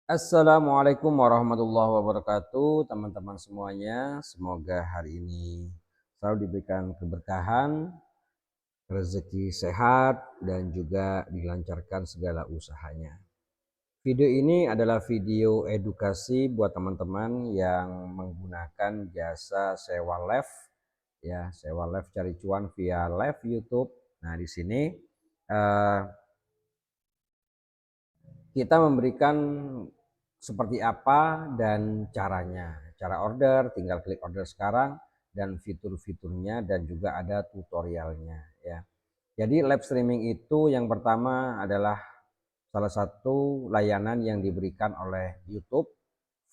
Assalamualaikum warahmatullahi wabarakatuh, teman-teman semuanya. Semoga hari ini selalu diberikan keberkahan, rezeki sehat, dan juga dilancarkan segala usahanya. Video ini adalah video edukasi buat teman-teman yang menggunakan jasa sewa live, ya, sewa live cari cuan via live YouTube. Nah, di sini eh, kita memberikan seperti apa dan caranya. Cara order, tinggal klik order sekarang, dan fitur-fiturnya, dan juga ada tutorialnya ya. Jadi live streaming itu yang pertama adalah salah satu layanan yang diberikan oleh YouTube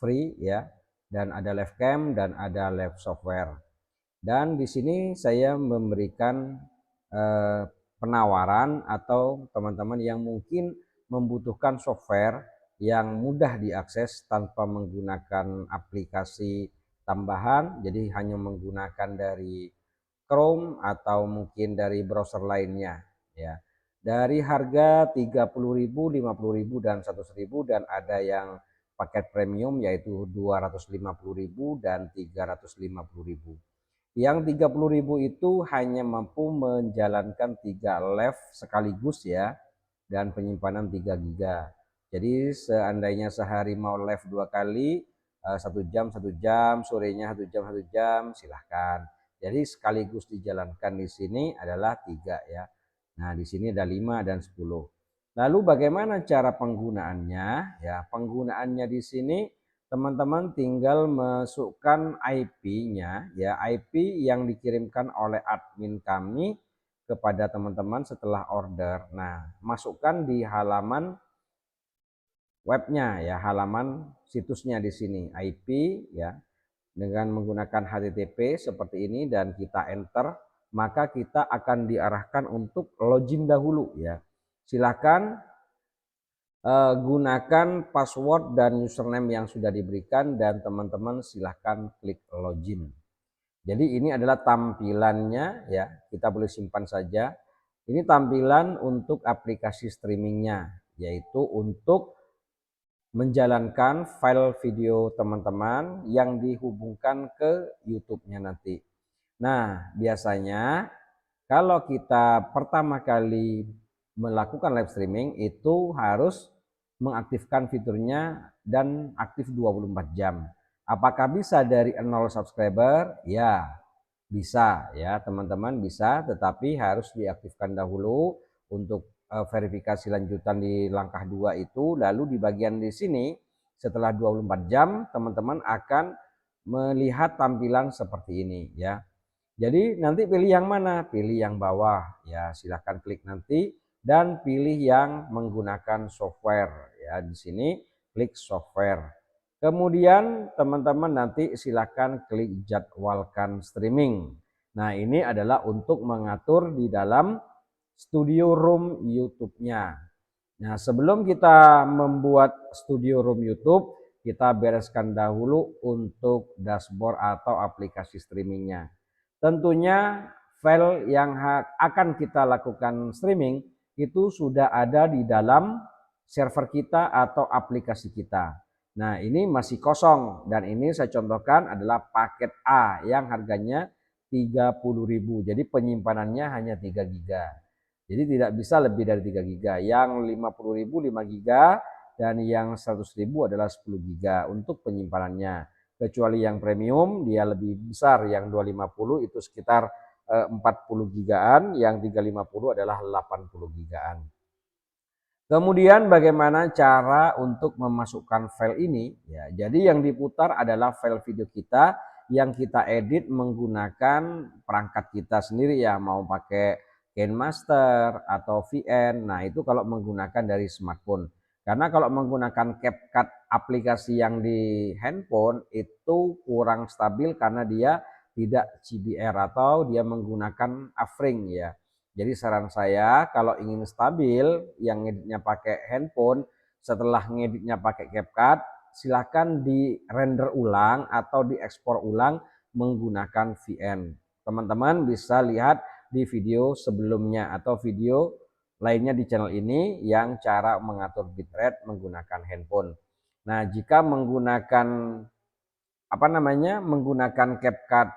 free ya, dan ada live cam dan ada live software. Dan di sini saya memberikan eh, penawaran atau teman-teman yang mungkin membutuhkan software yang mudah diakses tanpa menggunakan aplikasi tambahan, jadi hanya menggunakan dari Chrome atau mungkin dari browser lainnya ya. Dari harga 30.000, 50.000 dan 100.000, dan ada yang paket premium yaitu 250.000 dan 350.000. Yang 30.000 itu hanya mampu menjalankan 3 live sekaligus ya, dan penyimpanan 3 giga. Jadi seandainya sehari mau live 2 kali, 1 jam 1 jam, sorenya 1 jam 1 jam, silahkan. Jadi sekaligus dijalankan di sini adalah 3 ya. Nah, di sini ada 5 dan 10. Lalu bagaimana cara penggunaannya? Ya, penggunaannya di sini teman-teman tinggal masukkan IP-nya ya, IP yang dikirimkan oleh admin kami kepada teman-teman setelah order. Nah, masukkan di halaman webnya ya, halaman situsnya di sini IP ya, dengan menggunakan HTTP seperti ini dan kita enter, maka kita akan diarahkan untuk login dahulu ya. Silakan gunakan password dan username yang sudah diberikan dan teman-teman silahkan klik login. Jadi ini adalah tampilannya ya, kita boleh simpan saja. Ini tampilan untuk aplikasi streamingnya, yaitu untuk menjalankan file video teman-teman yang dihubungkan ke YouTube-nya nanti. Nah, biasanya kalau kita pertama kali melakukan live streaming itu harus mengaktifkan fiturnya dan aktif 24 jam. Apakah bisa dari 0 subscriber? Ya, bisa ya teman-teman, bisa, tetapi harus diaktifkan dahulu untuk verifikasi lanjutan di langkah 2 itu. Lalu di bagian di sini setelah 24 jam teman-teman akan melihat tampilan seperti ini ya. Jadi nanti pilih yang mana? Pilih yang bawah ya, silahkan klik nanti dan pilih yang menggunakan software ya. Di sini klik software. Kemudian teman-teman nanti silahkan klik jadwalkan streaming. Nah, ini adalah untuk mengatur di dalam studio room YouTube-nya. Nah, sebelum kita membuat studio room YouTube, kita bereskan dahulu untuk dashboard atau aplikasi streamingnya. Tentunya file yang akan kita lakukan streaming itu sudah ada di dalam server kita atau aplikasi kita. Nah, ini masih kosong dan ini saya contohkan adalah paket A yang harganya 30.000. Jadi penyimpanannya hanya 3 giga. Jadi tidak bisa lebih dari 3 giga. Yang 50.000 5 giga dan yang 100.000 adalah 10 giga untuk penyimpanannya. Kecuali yang premium dia lebih besar, yang 250 itu sekitar 40 gigaan, yang 350 adalah 80 gigaan. Kemudian bagaimana cara untuk memasukkan file ini? Ya, jadi yang diputar adalah file video kita yang kita edit menggunakan perangkat kita sendiri ya, mau pakai KineMaster atau VN. Nah, itu kalau menggunakan dari smartphone. Karena kalau menggunakan CapCut aplikasi yang di handphone itu kurang stabil karena dia tidak CBR atau dia menggunakan A-Frame ya. Jadi saran saya kalau ingin stabil yang ngeditnya pakai handphone, setelah ngeditnya pakai CapCut, silahkan di render ulang atau diekspor ulang menggunakan VN. Teman-teman bisa lihat di video sebelumnya atau video lainnya di channel ini yang cara mengatur bitrate menggunakan handphone. Nah, jika menggunakan menggunakan CapCut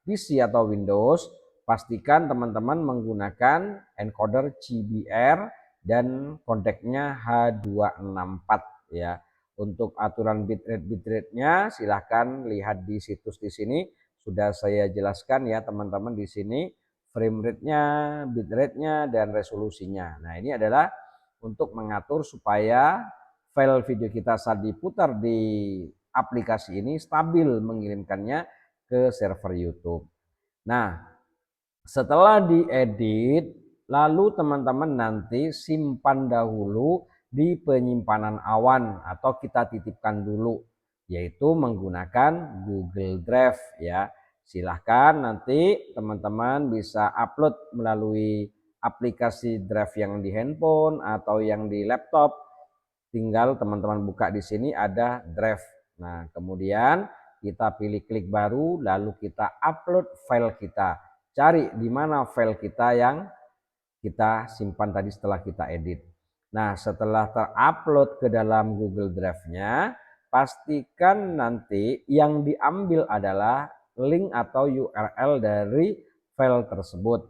PC atau Windows, pastikan teman-teman menggunakan encoder CBR dan kodeknya H264 ya. Untuk aturan bitrate-nya silahkan lihat di situs di sini, sudah saya jelaskan ya teman-teman di sini frame rate-nya, bitrate-nya dan resolusinya. Nah, ini adalah untuk mengatur supaya file video kita saat diputar di aplikasi ini stabil mengirimkannya ke server YouTube. Nah, setelah diedit, lalu teman-teman nanti simpan dahulu di penyimpanan awan atau kita titipkan dulu, yaitu menggunakan Google Drive ya. Silahkan nanti teman-teman bisa upload melalui aplikasi Drive yang di handphone atau yang di laptop. Tinggal teman-teman buka di sini ada Drive. Nah, kemudian kita pilih klik baru, lalu kita upload file kita. Cari di mana file kita yang kita simpan tadi setelah kita edit. Nah, setelah terupload ke dalam Google Drive-nya, pastikan nanti yang diambil adalah link atau URL dari file tersebut.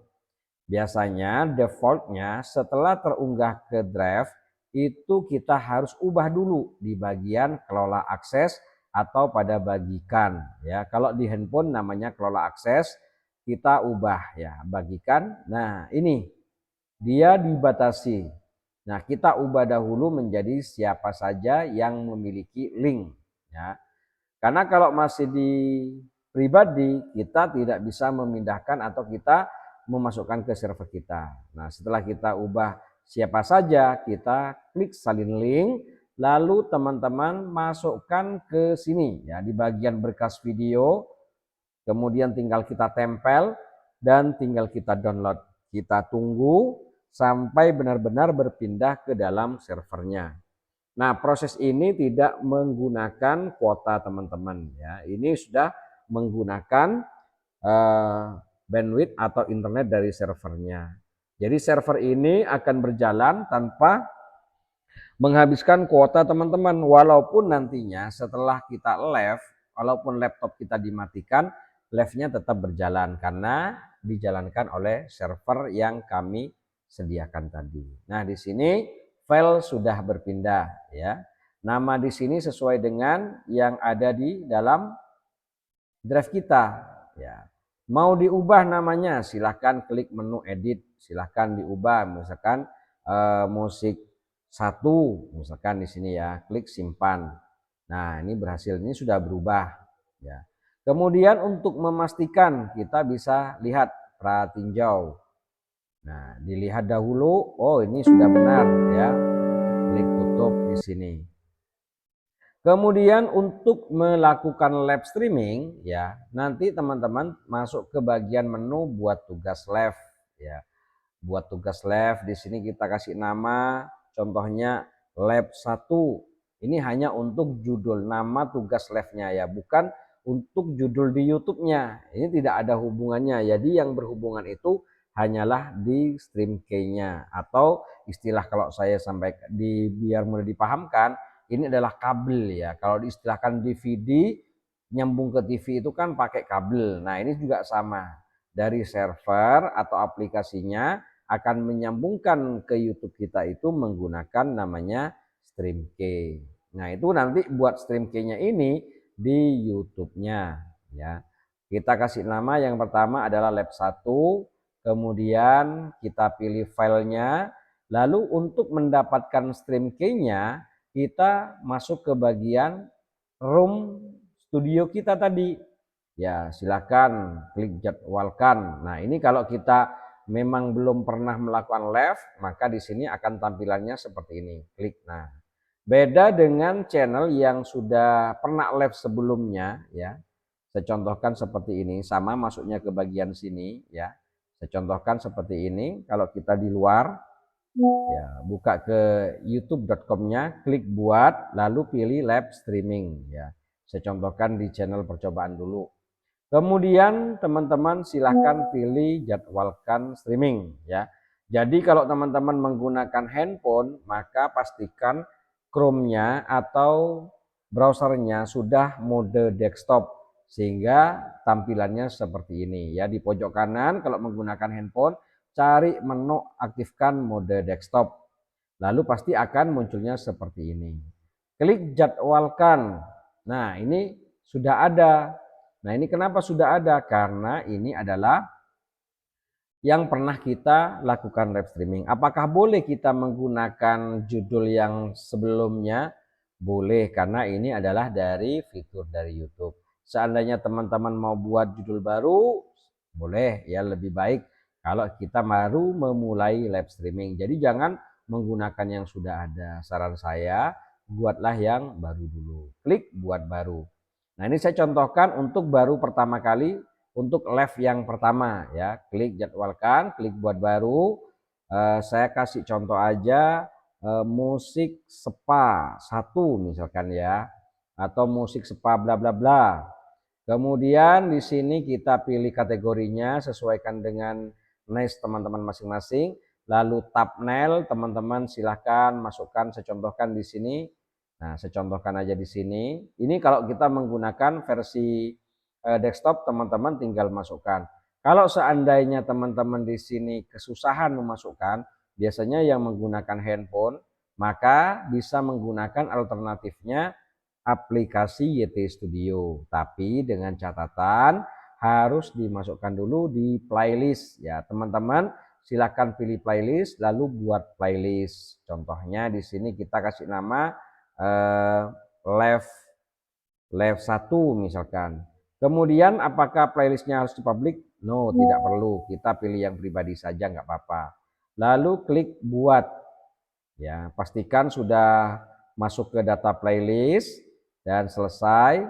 Biasanya defaultnya setelah terunggah ke Drive, itu kita harus ubah dulu di bagian kelola akses atau pada bagikan ya. Kalau di handphone namanya kelola akses, kita ubah ya bagikan. Nah, ini dia dibatasi. Nah, kita ubah dahulu menjadi siapa saja yang memiliki link ya. Karena kalau masih di pribadi, kita tidak bisa memindahkan atau kita memasukkan ke server kita. Nah, setelah kita ubah siapa saja, kita klik salin link, lalu teman-teman masukkan ke sini ya di bagian berkas video, kemudian tinggal kita tempel dan tinggal kita download. Kita tunggu sampai benar-benar berpindah ke dalam servernya. Nah, proses ini tidak menggunakan kuota teman-teman ya. Ini sudah menggunakan bandwidth atau internet dari servernya. Jadi server ini akan berjalan tanpa menghabiskan kuota teman-teman, walaupun nantinya setelah kita live, walaupun laptop kita dimatikan, live-nya tetap berjalan karena dijalankan oleh server yang kami sediakan tadi. Nah, di sini file sudah berpindah ya. Nama di sini sesuai dengan yang ada di dalam drive kita ya. Mau diubah namanya, silahkan klik menu edit, silahkan diubah misalkan musik 1 misalkan di sini ya, klik simpan. Nah, ini berhasil, ini sudah berubah ya. Kemudian untuk memastikan kita bisa lihat pratinjau. Nah, dilihat dahulu, oh ini sudah benar ya. Klik tutup di sini. Kemudian untuk melakukan live streaming ya, nanti teman-teman masuk ke bagian menu buat tugas live ya. Buat tugas live di sini kita kasih nama, contohnya lab 1. Ini hanya untuk judul nama tugas live-nya ya, bukan untuk judul di YouTube-nya. Ini tidak ada hubungannya. Jadi yang berhubungan itu hanyalah di stream key-nya atau istilah kalau saya sampaikan biar mudah dipahamkan, ini adalah kabel ya. Kalau diistilahkan DVD nyambung ke TV itu kan pakai kabel. Nah, ini juga sama. Dari server atau aplikasinya akan menyambungkan ke YouTube kita itu menggunakan namanya stream key. Nah, itu nanti buat stream key-nya ini di YouTube-nya ya. Kita kasih nama yang pertama adalah lab 1, kemudian kita pilih filenya, lalu untuk mendapatkan stream key-nya kita masuk ke bagian room studio kita tadi. Ya, silakan klik jadwalkan. Nah, ini kalau kita memang belum pernah melakukan live, maka di sini akan tampilannya seperti ini. Klik. Nah, beda dengan channel yang sudah pernah live sebelumnya ya. Saya contohkan seperti ini, sama masuknya ke bagian sini ya. Saya contohkan seperti ini, kalau kita di luar ya, buka ke youtube.com-nya, klik buat, lalu pilih live streaming ya. Saya contohkan di channel percobaan dulu. Kemudian teman-teman silahkan pilih jadwalkan streaming ya. Jadi kalau teman-teman menggunakan handphone, maka pastikan Chrome-nya atau browsernya sudah mode desktop sehingga tampilannya seperti ini ya. Di pojok kanan kalau menggunakan handphone cari menu aktifkan mode desktop. Lalu pasti akan munculnya seperti ini. Klik jadwalkan. Nah, ini sudah ada. Nah, ini kenapa sudah ada? Karena ini adalah yang pernah kita lakukan live streaming. Apakah boleh kita menggunakan judul yang sebelumnya? Boleh, karena ini adalah dari fitur dari YouTube. Seandainya teman-teman mau buat judul baru, boleh ya, lebih baik kalau kita baru memulai live streaming. Jadi jangan menggunakan yang sudah ada. Saran saya, buatlah yang baru dulu. Klik buat baru. Nah, ini saya contohkan untuk baru pertama kali untuk live yang pertama ya. Klik jadwalkan, klik buat baru. Saya kasih contoh aja musik spa 1 misalkan ya, atau musik spa bla bla bla. Kemudian di sini kita pilih kategorinya, sesuaikan dengan niche teman-teman masing-masing. Lalu thumbnail teman-teman silahkan masukkan, saya contohkan di sini. Nah, saya contohkan aja di sini. Ini kalau kita menggunakan versi desktop, teman-teman tinggal masukkan. Kalau seandainya teman-teman di sini kesusahan memasukkan, biasanya yang menggunakan handphone, maka bisa menggunakan alternatifnya aplikasi YT Studio. Tapi dengan catatan harus dimasukkan dulu di playlist ya, teman-teman. Silakan pilih playlist lalu buat playlist. Contohnya di sini kita kasih nama live 1 misalkan. Kemudian apakah playlistnya harus dipublik? No, tidak perlu. Kita pilih yang pribadi saja, nggak apa-apa. Lalu klik buat. Ya, pastikan sudah masuk ke data playlist dan selesai,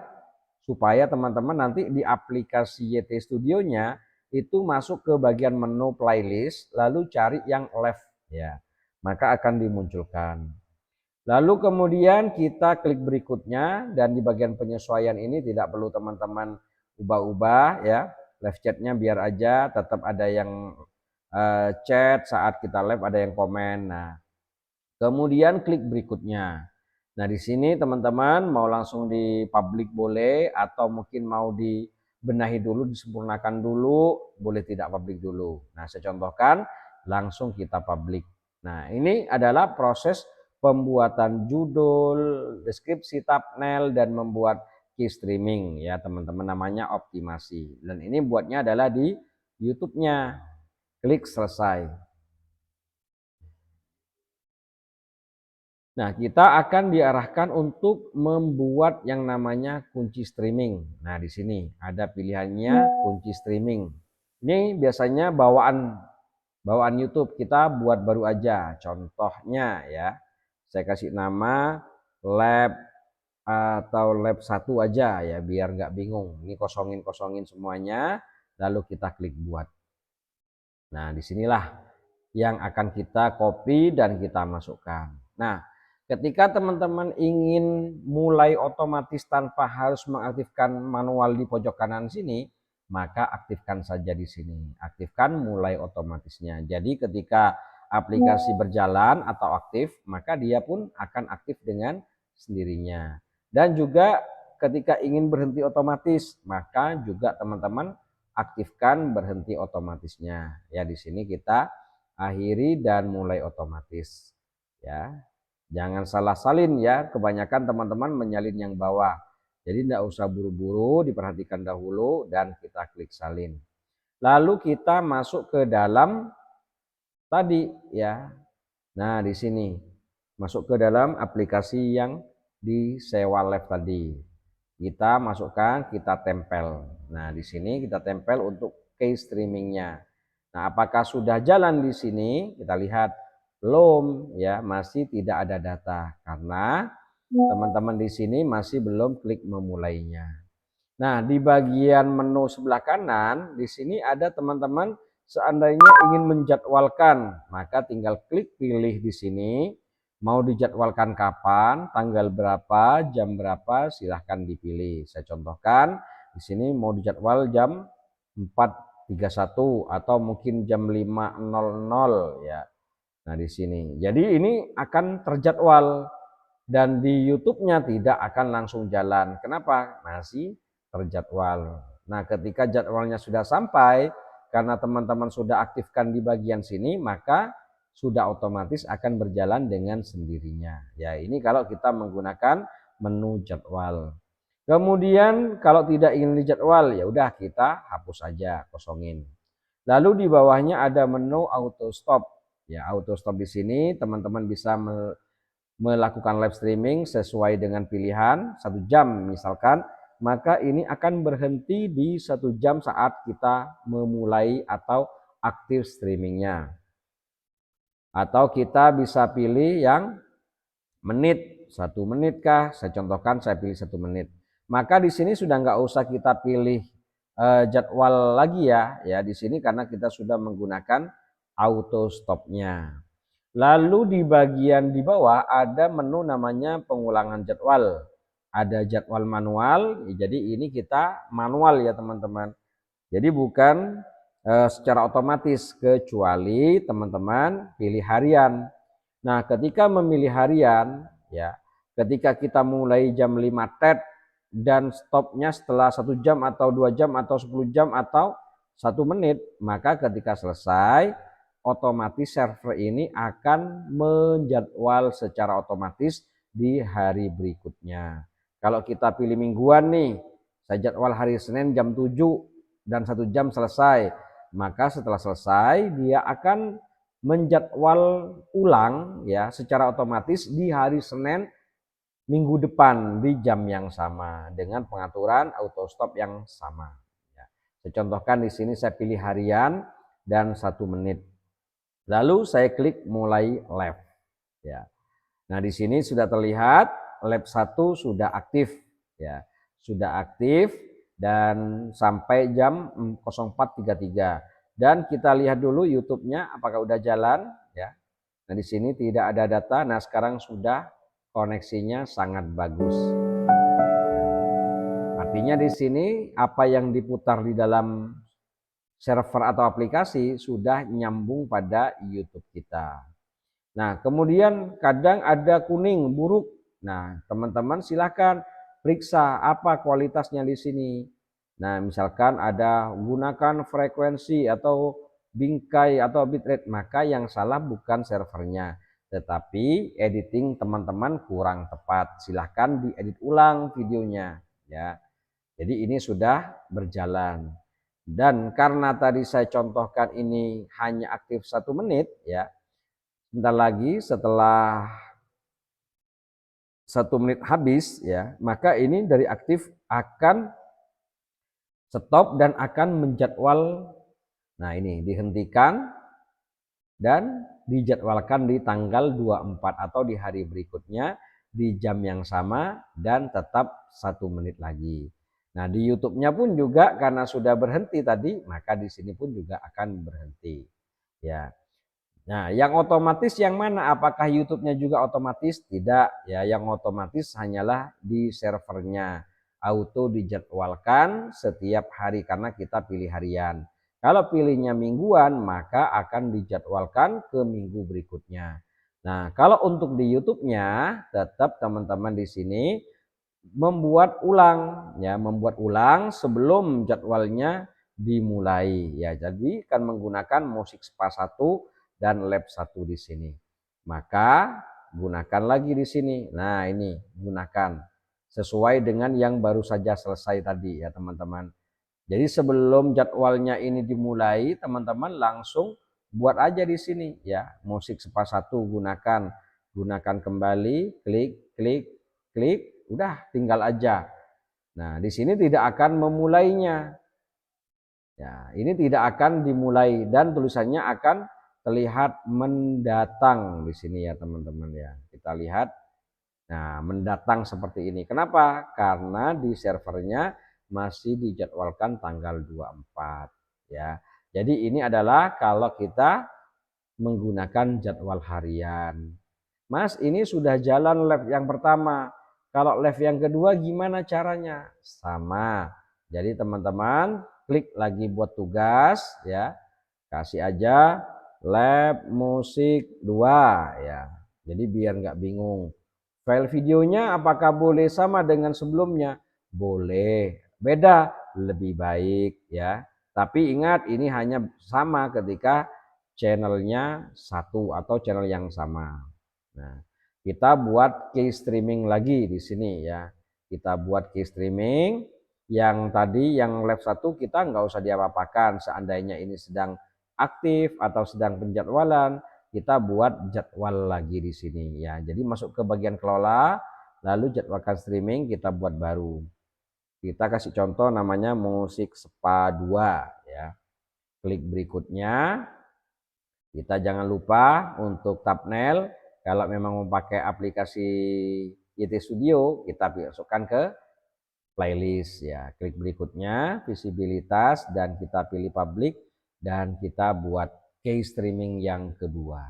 supaya teman-teman nanti di aplikasi YT Studio-nya itu masuk ke bagian menu playlist, lalu cari yang live ya. Maka akan dimunculkan. Lalu kemudian kita klik berikutnya, dan di bagian penyesuaian ini tidak perlu teman-teman ubah-ubah ya. Live chatnya biar aja tetap ada yang chat saat kita live, ada yang komen. Nah, kemudian klik berikutnya. Nah, di sini teman-teman mau langsung di publik boleh, atau mungkin mau dibenahi dulu, disempurnakan dulu, boleh tidak publik dulu. Nah, saya contohkan langsung kita publik. Nah, ini adalah proses pembuatan judul, deskripsi, thumbnail, dan membuat key streaming ya teman-teman, namanya optimasi. Dan ini buatnya adalah di YouTube-nya. Klik selesai. Nah, kita akan diarahkan untuk membuat yang namanya kunci streaming. Nah, di sini ada pilihannya kunci streaming. Ini biasanya bawaan YouTube, kita buat baru aja. Contohnya ya, saya kasih nama lab atau lab 1 aja ya, biar nggak bingung. Ini kosongin semuanya, lalu kita klik buat. Nah, disinilah yang akan kita copy dan kita masukkan. Nah, ketika teman-teman ingin mulai otomatis tanpa harus mengaktifkan manual di pojok kanan sini, maka aktifkan saja di sini. Aktifkan mulai otomatisnya. Jadi ketika aplikasi berjalan atau aktif, maka dia pun akan aktif dengan sendirinya. Dan juga ketika ingin berhenti otomatis, maka juga teman-teman aktifkan berhenti otomatisnya. Ya, di sini kita akhiri dan mulai otomatis. Ya, jangan salah salin ya. Kebanyakan teman-teman menyalin yang bawah. Jadi tidak usah buru-buru, diperhatikan dahulu dan kita klik salin. Lalu kita masuk ke dalam tadi ya. Nah, di sini masuk ke dalam aplikasi yang disewa live tadi. Kita masukkan, kita tempel. Nah, di sini kita tempel untuk key streamingnya. Nah, apakah sudah jalan di sini? Kita lihat belum ya, masih tidak ada data karena teman-teman di sini masih belum klik memulainya. Nah, di bagian menu sebelah kanan di sini ada teman-teman seandainya ingin menjadwalkan, maka tinggal klik pilih di sini. Mau dijadwalkan kapan, tanggal berapa, jam berapa, silahkan dipilih. Saya contohkan di sini mau dijadwal jam 4.31 atau mungkin jam 5.00 ya. Nah, di sini. Jadi ini akan terjadwal dan di YouTube-nya tidak akan langsung jalan. Kenapa? Masih terjadwal. Nah, ketika jadwalnya sudah sampai, karena teman-teman sudah aktifkan di bagian sini, maka sudah otomatis akan berjalan dengan sendirinya. Ya, ini kalau kita menggunakan menu jadwal. Kemudian kalau tidak ingin dijadwal, ya udah kita hapus aja, kosongin. Lalu di bawahnya ada menu auto stop. Ya, auto stop di sini teman-teman bisa melakukan live streaming sesuai dengan pilihan 1 jam misalkan, maka ini akan berhenti di 1 jam saat kita memulai atau aktif streamingnya. Atau kita bisa pilih yang menit, 1 menit kah? Saya contohkan, saya pilih 1 menit. Maka di sini sudah nggak usah kita pilih jadwal lagi ya, di sini karena kita sudah menggunakan auto stopnya. Lalu di bagian di bawah ada menu namanya pengulangan jadwal. Ada jadwal manual, jadi ini kita manual ya teman-teman. Jadi bukan secara otomatis kecuali teman-teman pilih harian. Nah, ketika memilih harian ya, ketika kita mulai jam 5 TET dan stopnya setelah 1 jam atau 2 jam atau 10 jam atau 1 menit, maka ketika selesai otomatis server ini akan menjadwal secara otomatis di hari berikutnya. Kalau kita pilih mingguan nih, saya jadwal hari Senin jam 7 dan 1 jam selesai, maka setelah selesai dia akan menjadwal ulang ya secara otomatis di hari Senin minggu depan di jam yang sama dengan pengaturan auto stop yang sama. Ya. Saya contohkan di sini saya pilih harian dan 1 menit. Lalu saya klik mulai live. Ya. Nah, di sini sudah terlihat lab 1 sudah aktif ya. Sudah aktif dan sampai jam 04.33. Dan kita lihat dulu YouTube-nya apakah udah jalan ya. Nah, di sini tidak ada data. Nah, sekarang sudah koneksinya sangat bagus. Artinya di sini apa yang diputar di dalam server atau aplikasi sudah nyambung pada YouTube kita. Nah, kemudian kadang ada kuning buruk. Nah, teman-teman silakan periksa apa kualitasnya di sini. Nah, misalkan ada gunakan frekuensi atau bingkai atau bitrate, maka yang salah bukan servernya, tetapi editing teman-teman kurang tepat. Silahkan diedit ulang videonya ya. Jadi ini sudah berjalan. Dan karena tadi saya contohkan ini hanya aktif 1 menit ya, sebentar lagi setelah 1 menit habis ya, maka ini dari aktif akan stop dan akan menjadwal. Nah, ini dihentikan dan dijadwalkan di tanggal 24 atau di hari berikutnya di jam yang sama dan tetap 1 menit lagi. Nah, di YouTube-nya pun juga karena sudah berhenti tadi, maka di sini pun juga akan berhenti. Ya. Nah, yang otomatis yang mana? Apakah YouTube-nya juga otomatis? Tidak, ya. Yang otomatis hanyalah di servernya. Auto dijadwalkan setiap hari karena kita pilih harian. Kalau pilihnya mingguan, maka akan dijadwalkan ke minggu berikutnya. Nah, kalau untuk di YouTube-nya tetap teman-teman di sini membuat ulang ya, membuat ulang sebelum jadwalnya dimulai ya. Jadi kan menggunakan musik spa 1 dan lab 1 di sini. Maka gunakan lagi di sini. Nah, ini gunakan sesuai dengan yang baru saja selesai tadi ya, teman-teman. Jadi sebelum jadwalnya ini dimulai, teman-teman langsung buat aja di sini ya, musik spa 1 gunakan kembali, klik klik klik, udah tinggal aja. Nah, di sini tidak akan memulainya. Ya, ini tidak akan dimulai dan tulisannya akan terlihat mendatang di sini ya, teman-teman ya. Kita lihat. Nah, mendatang seperti ini. Kenapa? Karena di servernya masih dijadwalkan tanggal 24 ya. Jadi ini adalah kalau kita menggunakan jadwal harian. Mas, ini sudah jalan lab yang pertama. Kalau lab yang kedua gimana caranya? Sama. Jadi teman-teman klik lagi buat tugas ya. Kasih aja lab musik 2 ya. Jadi biar nggak bingung. File videonya apakah boleh sama dengan sebelumnya? Boleh. Beda, lebih baik ya. Tapi ingat ini hanya sama ketika channelnya satu atau channel yang sama. Nah, kita buat key streaming lagi di sini ya. Kita buat key streaming yang tadi yang live 1 kita nggak usah diapa-apakan. Seandainya ini sedang aktif atau sedang penjadwalan, kita buat jadwal lagi di sini ya. Jadi masuk ke bagian kelola, lalu jadwalkan streaming kita buat baru. Kita kasih contoh namanya musik spa 2 ya. Klik berikutnya. Kita jangan lupa untuk thumbnail kalau memang memakai aplikasi YT Studio kita masukkan ke playlist ya. Klik berikutnya visibilitas dan kita pilih public dan kita buat key streaming yang kedua.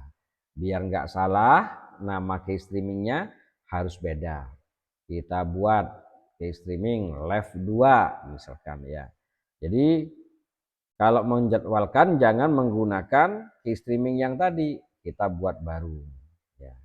Biar nggak salah nama key streamingnya harus beda. Kita buat key streaming live 2 misalkan ya. Jadi kalau menjadwalkan jangan menggunakan key streaming yang tadi, kita buat baru ya.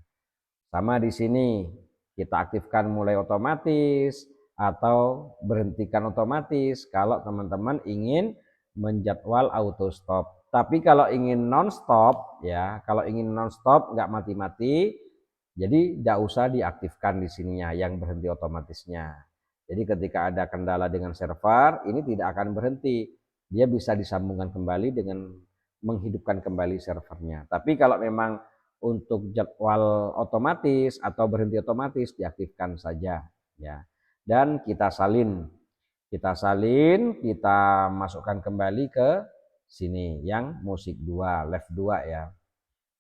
Sama di sini, kita aktifkan mulai otomatis atau berhentikan otomatis kalau teman-teman ingin menjadwal auto stop. Tapi kalau ingin non stop ya, kalau ingin non stop nggak mati-mati, jadi nggak usah diaktifkan di sininya yang berhenti otomatisnya. Jadi ketika ada kendala dengan server, ini tidak akan berhenti. Dia bisa disambungkan kembali dengan menghidupkan kembali servernya. Tapi kalau memang untuk jadwal otomatis atau berhenti otomatis diaktifkan saja ya. Dan kita salin. Kita masukkan kembali ke sini yang musik 2, live 2 ya.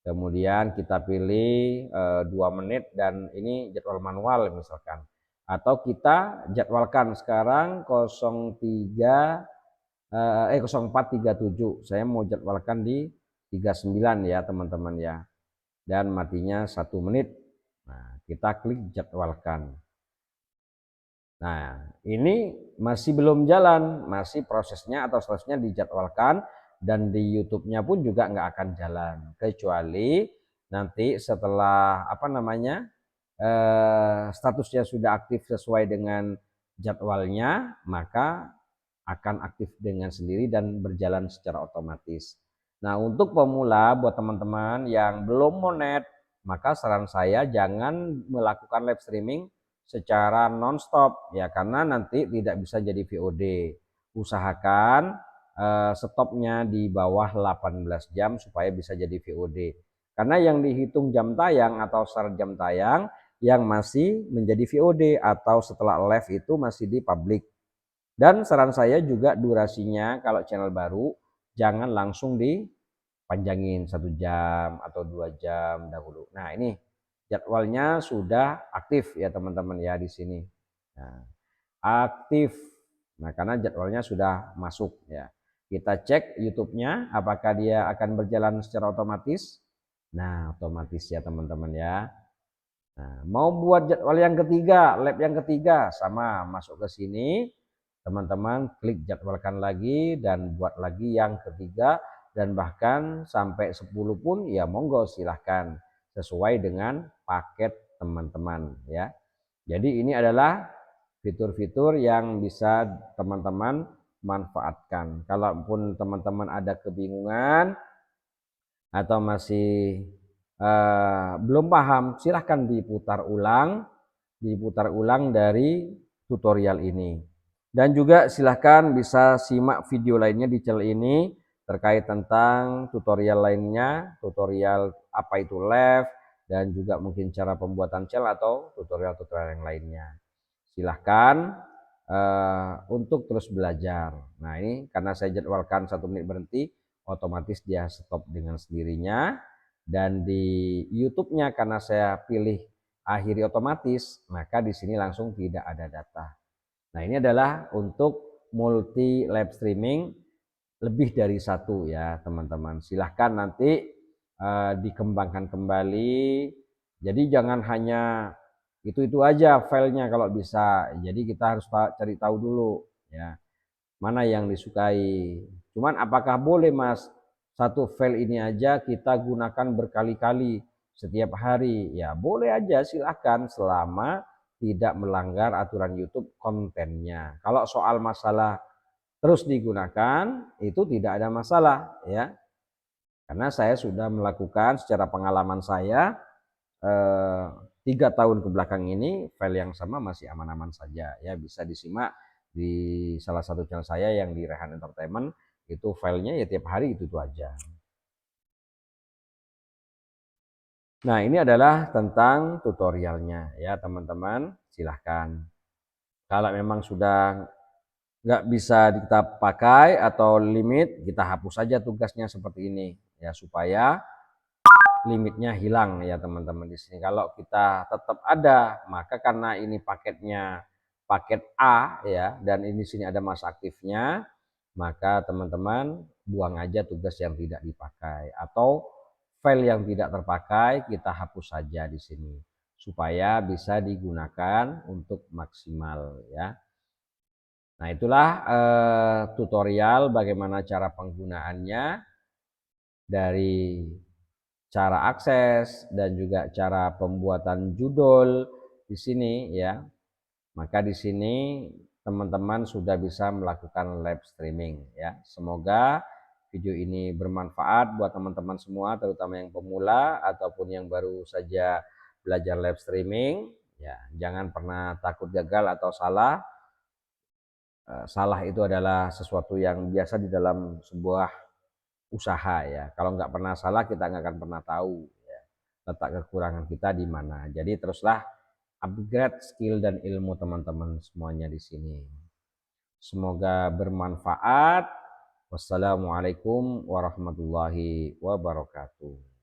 Kemudian kita pilih 2 menit dan ini jadwal manual misalkan. Atau kita jadwalkan sekarang 04.37. Saya mau jadwalkan di 39 ya teman-teman ya. Dan matinya 1 menit. Nah, kita klik jadwalkan. Nah, ini masih belum jalan, masih prosesnya atau seterusnya dijadwalkan dan di YouTube-nya pun juga nggak akan jalan kecuali nanti setelah statusnya sudah aktif sesuai dengan jadwalnya, maka akan aktif dengan sendiri dan berjalan secara otomatis. Nah, untuk pemula buat teman-teman yang belum monet, maka saran saya jangan melakukan live streaming secara non-stop ya, karena nanti tidak bisa jadi VOD. Usahakan stopnya di bawah 18 jam supaya bisa jadi VOD. Karena yang dihitung jam tayang atau start jam tayang yang masih menjadi VOD atau setelah live itu masih di public. Dan saran saya juga durasinya kalau channel baru jangan langsung dipanjangin 1 jam atau 2 jam dahulu. Nah, ini jadwalnya sudah aktif ya teman-teman ya di sini. Nah, aktif. Nah, karena jadwalnya sudah masuk ya. Kita cek YouTube-nya apakah dia akan berjalan secara otomatis. Nah, otomatis ya teman-teman ya. Nah, mau buat jadwal yang ketiga, lab yang ketiga sama masuk ke sini. Teman-teman klik jadwalkan lagi dan buat lagi yang ketiga dan bahkan sampai 10 pun ya monggo silahkan sesuai dengan paket teman-teman ya. Jadi ini adalah fitur-fitur yang bisa teman-teman manfaatkan. Kalaupun teman-teman ada kebingungan atau masih belum paham, silahkan diputar ulang dari tutorial ini. Dan juga silahkan bisa simak video lainnya di channel ini terkait tentang tutorial lainnya, tutorial apa itu live, dan juga mungkin cara pembuatan channel atau tutorial-tutorial yang lainnya. Silahkan untuk terus belajar. Nah, ini karena saya jadwalkan 1 menit berhenti, otomatis dia stop dengan sendirinya. Dan di YouTube-nya karena saya pilih akhiri otomatis, maka di sini langsung tidak ada data. Nah, ini adalah untuk multi live streaming lebih dari 1 ya teman-teman. Silahkan nanti dikembangkan kembali. Jadi jangan hanya itu aja filenya kalau bisa. Jadi kita harus cari tahu dulu ya mana yang disukai. Cuman apakah boleh Mas 1 file ini aja kita gunakan berkali-kali setiap hari. Ya boleh aja, silahkan selama tidak melanggar aturan YouTube kontennya. Kalau soal masalah terus digunakan itu tidak ada masalah ya. Karena saya sudah melakukan secara pengalaman saya 3 tahun ke belakang ini file yang sama masih aman-aman saja ya, bisa disimak di salah satu channel saya yang di Rehan Entertainment, itu filenya ya tiap hari itu aja. Nah ini adalah tentang tutorialnya ya teman-teman, silahkan. Kalau memang sudah nggak bisa kita pakai atau limit, kita hapus saja tugasnya seperti ini ya, supaya limitnya hilang ya teman-teman di sini. Kalau kita tetap ada, maka karena ini paketnya paket A ya, dan ini sini ada masa aktifnya, maka teman-teman buang aja tugas yang tidak dipakai, atau file yang tidak terpakai kita hapus saja di sini supaya bisa digunakan untuk maksimal ya. Nah itulah tutorial bagaimana cara penggunaannya, dari cara akses dan juga cara pembuatan judul di sini ya. Maka di sini teman-teman sudah bisa melakukan live streaming ya. Semoga video ini bermanfaat buat teman-teman semua, terutama yang pemula ataupun yang baru saja belajar live streaming ya. Jangan pernah takut gagal atau salah. Salah itu adalah sesuatu yang biasa di dalam sebuah usaha ya. Kalau nggak pernah salah kita nggak akan pernah tahu ya, letak kekurangan kita di mana. Jadi teruslah upgrade skill dan ilmu teman-teman semuanya di sini. Semoga bermanfaat. Wassalamualaikum warahmatullahi wabarakatuh.